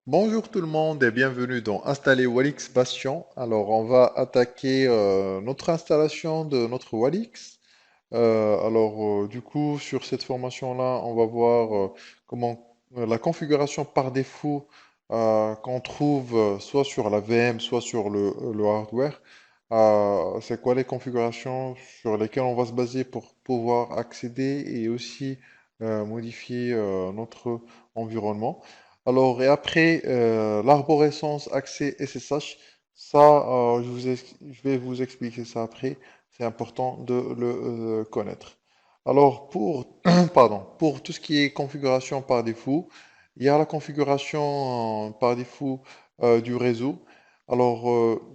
Bonjour tout le monde et bienvenue dans Installer Walix Bastion. Alors on va attaquer notre installation de notre Walix. Du coup sur cette formation-là, on va voir comment la configuration par défaut qu'on trouve soit sur la VM, soit sur le hardware. C'est quoi les configurations sur lesquelles on va se baser pour pouvoir accéder et aussi modifier notre environnement. Alors, et après, l'arborescence accès SSH, ça, je vais vous expliquer ça après. C'est important de le connaître. Alors, pardon, pour tout ce qui est configuration par défaut, il y a la configuration par défaut du réseau. Alors,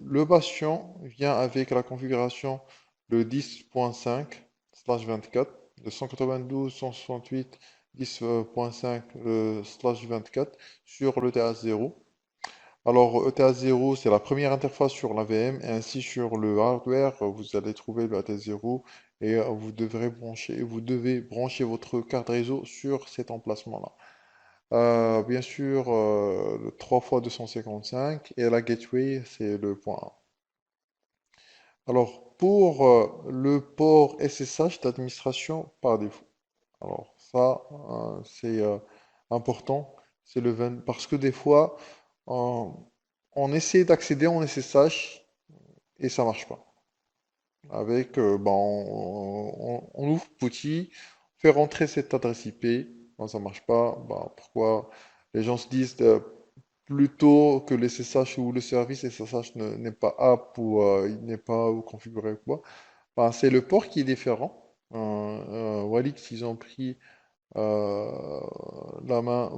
le Bastion vient avec la configuration de 10.5/24, de 192.168.10.5/24 sur le TH0. Alors, ETH0, c'est la première interface sur la VM, et ainsi sur le hardware, vous allez trouver le ETH0 et vous devez brancher votre carte réseau sur cet emplacement-là. Bien sûr, le 3 fois 255 et la gateway, c'est le point 1. Alors, pour le port SSH d'administration par défaut. Alors, ça, c'est important, c'est le 20, parce que des fois, on, on essaie d'accéder en SSH et ça marche pas. Avec, on ouvre Putty, on fait rentrer cette adresse IP, bon, ça marche pas. Ben, pourquoi les gens se disent plutôt que le SSH ou le service SSH n'est pas app ou il n'est pas configuré ou quoi. Ben, c'est le port qui est différent. Walix, ils ont pris euh, la main,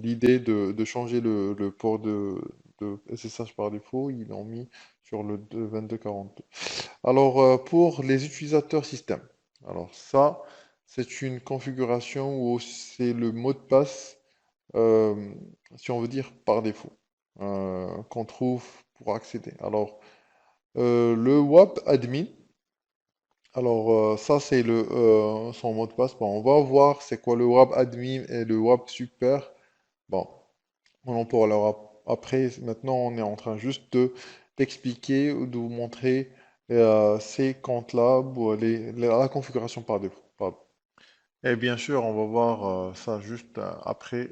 l'idée de changer le port de SSH par défaut, ils l'ont mis sur le 2242. Alors, pour les utilisateurs système, alors ça, c'est une configuration où c'est le mot de passe, euh, si on veut dire par défaut, qu'on trouve pour accéder. Alors, le WAP admin, alors ça c'est son mot de passe. Bon, on va voir c'est quoi le WAP admin et le WAP super. Bon, on pourra après. Maintenant, on est en train juste de d'expliquer ou de vous montrer ces comptes-là, la configuration par défaut. Pardon. Et bien sûr, on va voir ça juste après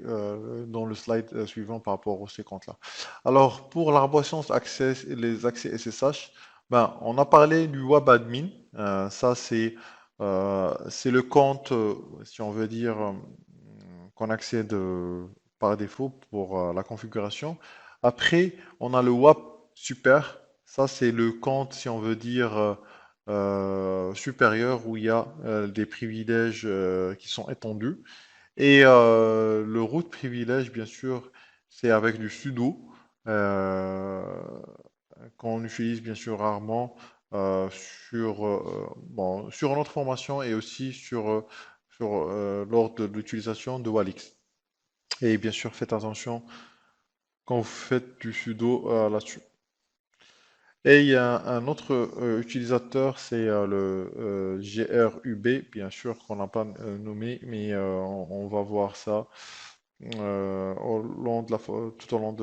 dans le slide suivant par rapport aux ces comptes-là. Alors, pour l'arborescence access et les accès SSH, ben, on a parlé du web admin. Ça, c'est le compte, si on veut dire, qu'on accède par défaut pour la configuration. Après, on a le WAP super. Ça, c'est le compte, si on veut dire, supérieur où il y a des privilèges qui sont étendus. Et le root privilège, bien sûr, c'est avec du sudo euh, qu'on utilise bien sûr rarement sur notre formation et aussi lors de l'utilisation de Walix. Et bien sûr, faites attention quand vous faites du sudo là-dessus. Et il y a un autre utilisateur, c'est le grub, bien sûr qu'on n'a pas nommé, mais on va voir ça tout au long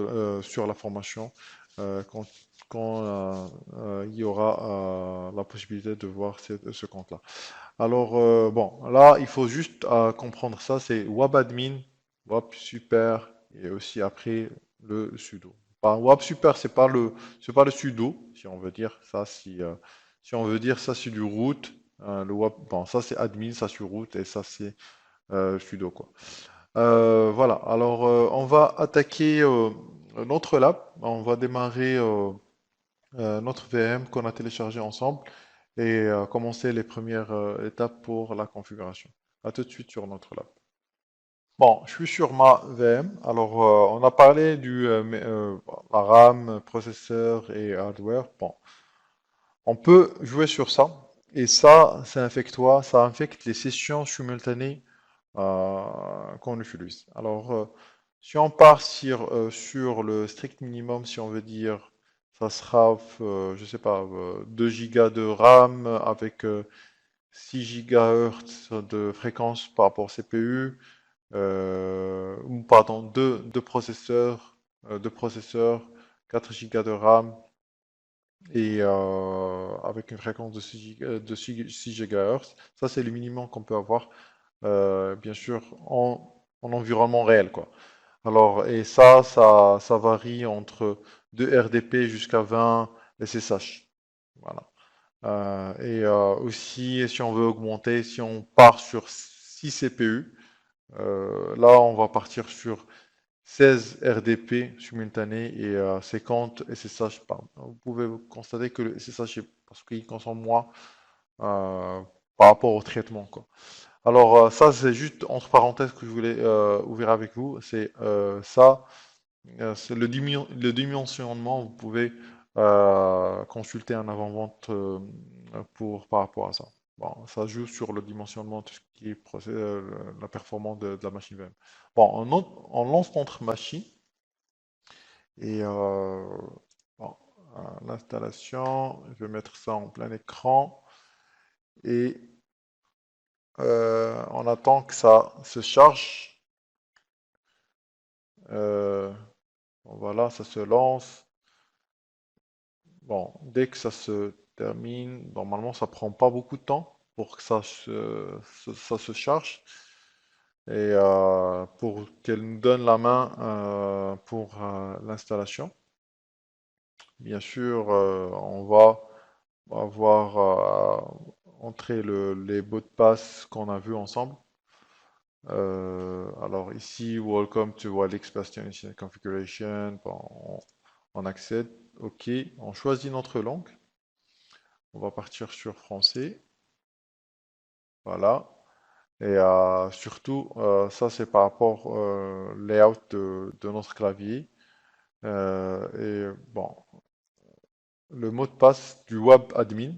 sur la formation, quand il y aura la possibilité de voir ce compte-là. Alors, bon, là, il faut juste comprendre ça, c'est webadmin, web super, et aussi après le sudo. Enfin, web super, c'est pas le sudo, si on veut dire ça, si on veut dire ça, c'est du root. Le web, bon, ça c'est admin, ça c'est root, et ça c'est sudo, quoi. Voilà, alors on va attaquer notre lab, on va démarrer notre VM qu'on a téléchargé ensemble et commencer les premières étapes pour la configuration. À tout de suite sur notre lab. Bon, je suis sur ma VM. Alors, on a parlé la RAM, processeur et hardware. Bon, on peut jouer sur ça. Et ça infecte quoi? Ça infecte les sessions simultanées qu'on utilise. Alors, si on part sur le strict minimum, si on veut dire, ça sera, je sais pas, 2 Go de RAM avec 6 GHz de fréquence par rapport au CPU, pardon, deux processeurs, 4 Go de RAM et avec une fréquence de 6 GHz. Ça, c'est le minimum qu'on peut avoir, bien sûr, en environnement réel, quoi. Alors, et ça varie entre 2 RDP jusqu'à 20 SSH. Voilà. Aussi, si on veut augmenter, si on part sur 6 CPU, là, on va partir sur 16 RDP simultanés et 50 SSH par. Vous pouvez constater que le SSH, parce qu'il consomme moins euh, par rapport au traitement, quoi. Alors, ça, c'est juste entre parenthèses que je voulais ouvrir avec vous. C'est ça. C'est le dimensionnement, vous pouvez consulter un avant-vente par rapport à ça. Bon, ça joue sur le dimensionnement, tout ce qui est la performance de la machine VM. Bon, on lance notre machine et bon, l'installation, je vais mettre ça en plein écran et on attend que ça se charge. Euh, bon, voilà, ça se lance. Bon, dès que ça se termine, normalement ça prend pas beaucoup de temps pour que ça se charge et pour qu'elle nous donne la main pour l'installation. Bien sûr, on va avoir entré les mots de passe qu'on a vus ensemble. Alors ici, Welcome to Walix Bastion Initial Configuration. Bon, on accède, OK, on choisit notre langue. On va partir sur français. Voilà. Et surtout, ça c'est par rapport au layout de notre clavier. Et bon, le mot de passe du web admin.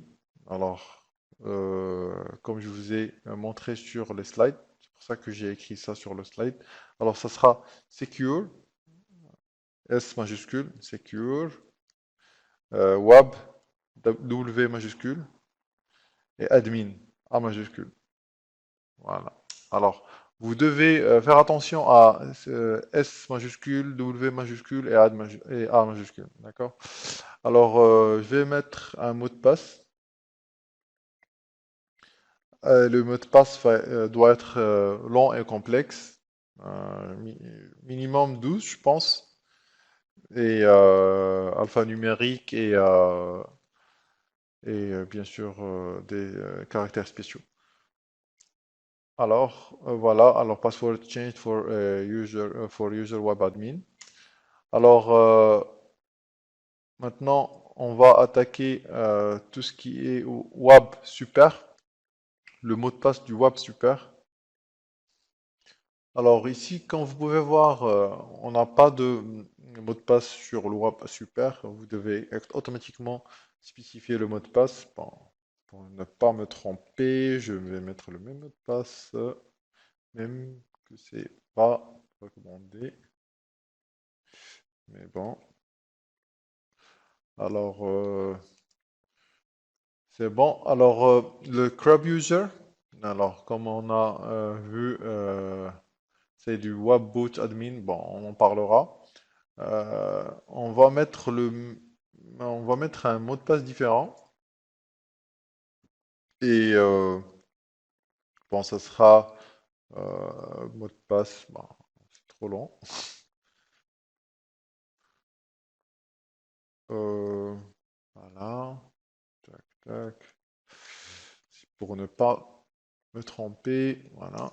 Alors, comme je vous ai montré sur les slides, c'est pour ça que j'ai écrit ça sur le slide. Alors, ça sera secure, S majuscule, secure, web, W majuscule, et admin, A majuscule. Voilà. Alors, vous devez faire attention à S majuscule, W majuscule et A majuscule. D'accord? Alors, je vais mettre un mot de passe. Le mot de passe doit être long et complexe. Minimum 12, je pense. Et alphanumérique et bien sûr des caractères spéciaux. Alors, voilà. Alors, password change for user web admin. Alors, maintenant, on va attaquer tout ce qui est web super, le mot de passe du web super. Alors ici, comme vous pouvez voir, on n'a pas de mot de passe sur le web super. Vous devez automatiquement spécifier le mot de passe. Bon, pour ne pas me tromper, je vais mettre le même mot de passe, même que c'est pas recommandé. Mais bon, alors c'est bon. Alors le Crab User, alors comme on a vu, c'est du Web Boot Admin. Bon, on en parlera. On va mettre un mot de passe différent et bon, ça sera mot de passe. Bon, c'est trop long. Euh, voilà, tac, tac. C'est pour ne pas me tromper. Voilà.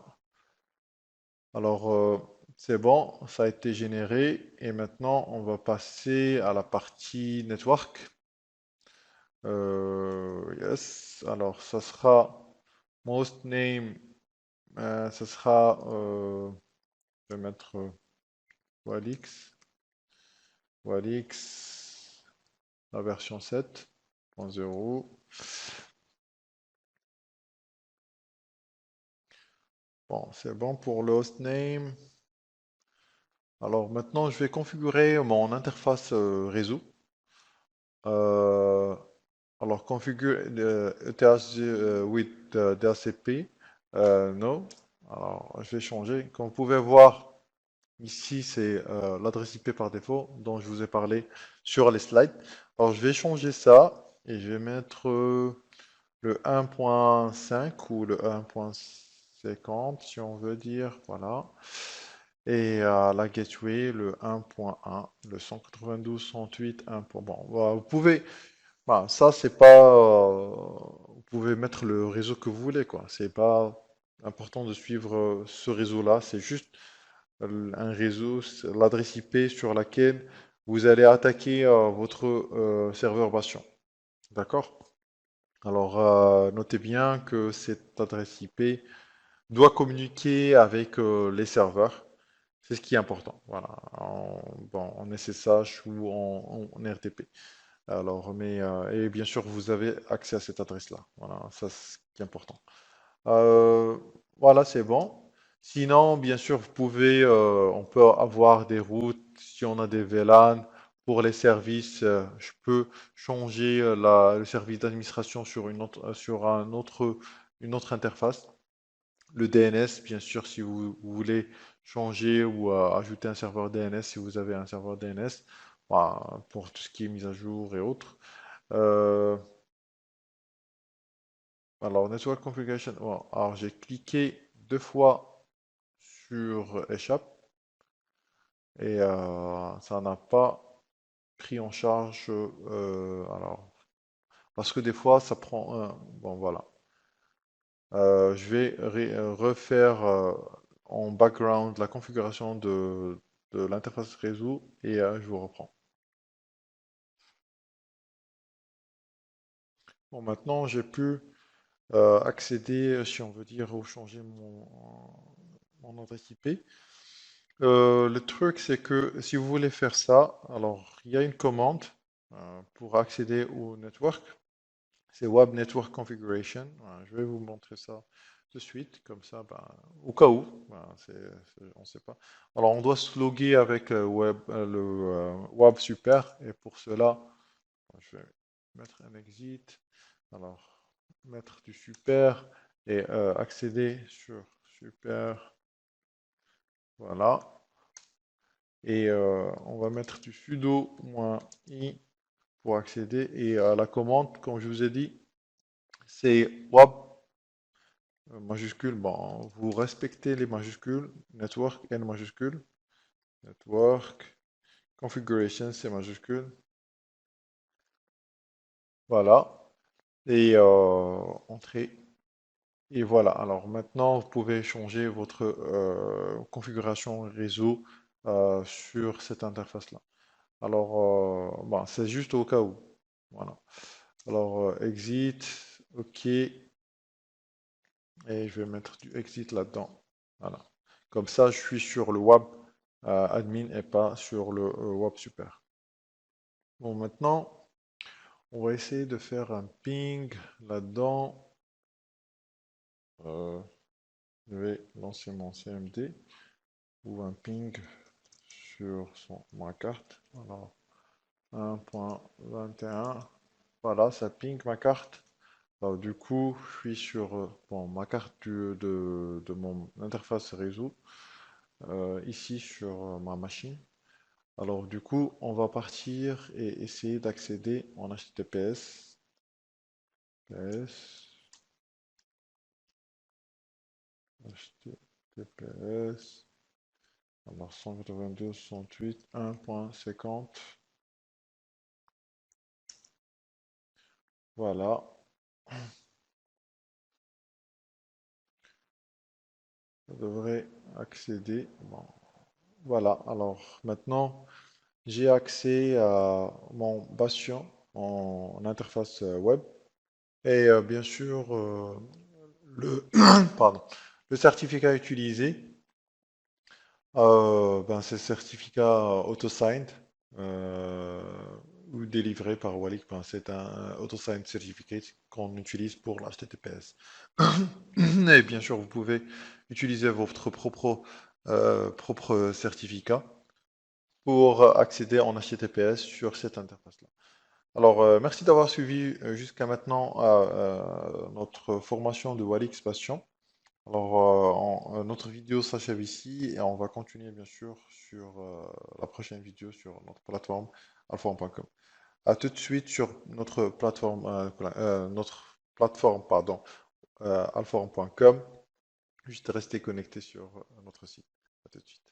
Alors, c'est bon, ça a été généré et maintenant on va passer à la partie network. Yes. Alors, ça sera most name. Ça sera, je vais mettre Walix, Walix, la version 7.0. Bon, c'est bon pour le hostname. Alors maintenant, je vais configurer mon interface réseau. Euh, alors, configure ETH with DHCP. No. Alors, je vais changer. Comme vous pouvez voir, ici, c'est l'adresse IP par défaut dont je vous ai parlé sur les slides. Alors, je vais changer ça et je vais mettre le 1.5 ou le 1.50 si on veut dire. Voilà. Et la gateway, le 1.1, le 192.168, 1. Bon, voilà, vous pouvez. Bah, ça, c'est pas. Vous pouvez mettre le réseau que vous voulez, quoi. C'est pas important de suivre ce réseau-là. C'est juste un réseau, c'est l'adresse IP sur laquelle vous allez attaquer votre serveur bastion. D'accord? Alors, notez bien que cette adresse IP doit communiquer avec les serveurs. C'est ce qui est important. Voilà. Bon, en SSH ou en RTP. Alors, et bien sûr, vous avez accès à cette adresse-là. Voilà, ça c'est ce qui est important. Euh, voilà, c'est bon. Sinon, bien sûr, on peut avoir des routes. Si on a des VLAN pour les services, je peux changer le service d'administration sur une autre interface. Le DNS, bien sûr, si vous voulez changer ou ajouter un serveur DNS, si vous avez un serveur DNS, voilà, pour tout ce qui est mise à jour et autres. Euh, alors, Network Configuration. Bon, alors, j'ai cliqué 2 fois sur Échappe et ça n'a pas pris en charge. Alors, parce que des fois, ça prend un. Bon, voilà. Je vais refaire en background la configuration de l'interface réseau et je vous reprends. Bon, maintenant, j'ai pu accéder, si on veut dire, ou changer mon adresse IP. Le truc, c'est que si vous voulez faire ça, alors il y a une commande pour accéder au network. C'est Web Network Configuration. Voilà, je vais vous montrer ça de suite, comme ça, ben, au cas où, ben, on ne sait pas. Alors, on doit se loguer avec Web Super, et pour cela, je vais mettre un exit. Alors, mettre du super et accéder sur super. Voilà. Et on va mettre du sudo -i pour accéder. Et la commande, comme je vous ai dit, c'est web majuscule. Bon, vous respectez les majuscules. Network N majuscule. Network. Configuration, c'est majuscule. Voilà. Et entrée. Et voilà. Alors maintenant, vous pouvez changer votre configuration réseau sur cette interface-là. Alors, bon, c'est juste au cas où. Voilà. Alors, exit, OK. Et je vais mettre du exit là-dedans. Voilà. Comme ça, je suis sur le web admin et pas sur le web super. Bon, maintenant, on va essayer de faire un ping là-dedans. Je vais lancer mon CMD ou un ping sur ma carte. Alors, 1.21. Voilà, ça ping ma carte. Alors, du coup, je suis sur bon, ma carte de mon interface réseau, ici sur ma machine. Alors, du coup, on va partir et essayer d'accéder en HTTPS. HTTPS. Alors, 192.168.1.50. Voilà. Ça devrait accéder. Bon, voilà. Alors, maintenant, j'ai accès à mon Bastion en interface web. Et bien sûr, pardon, le certificat utilisé, ben, c'est le certificat AutoSigned euh, ou délivré par Wallet. Ben, c'est un AutoSigned Certificate qu'on utilise pour l'HTTPS. Et bien sûr, vous pouvez utiliser votre propre certificat pour accéder en HTTPS sur cette interface-là. Alors, merci d'avoir suivi jusqu'à maintenant notre formation de Wallix Bastion. Alors, notre vidéo s'achève ici et on va continuer bien sûr sur la prochaine vidéo sur notre plateforme alphaon.com. À tout de suite sur notre plateforme, pardon, alphaon.com. Juste rester connecté sur notre site. À tout de suite.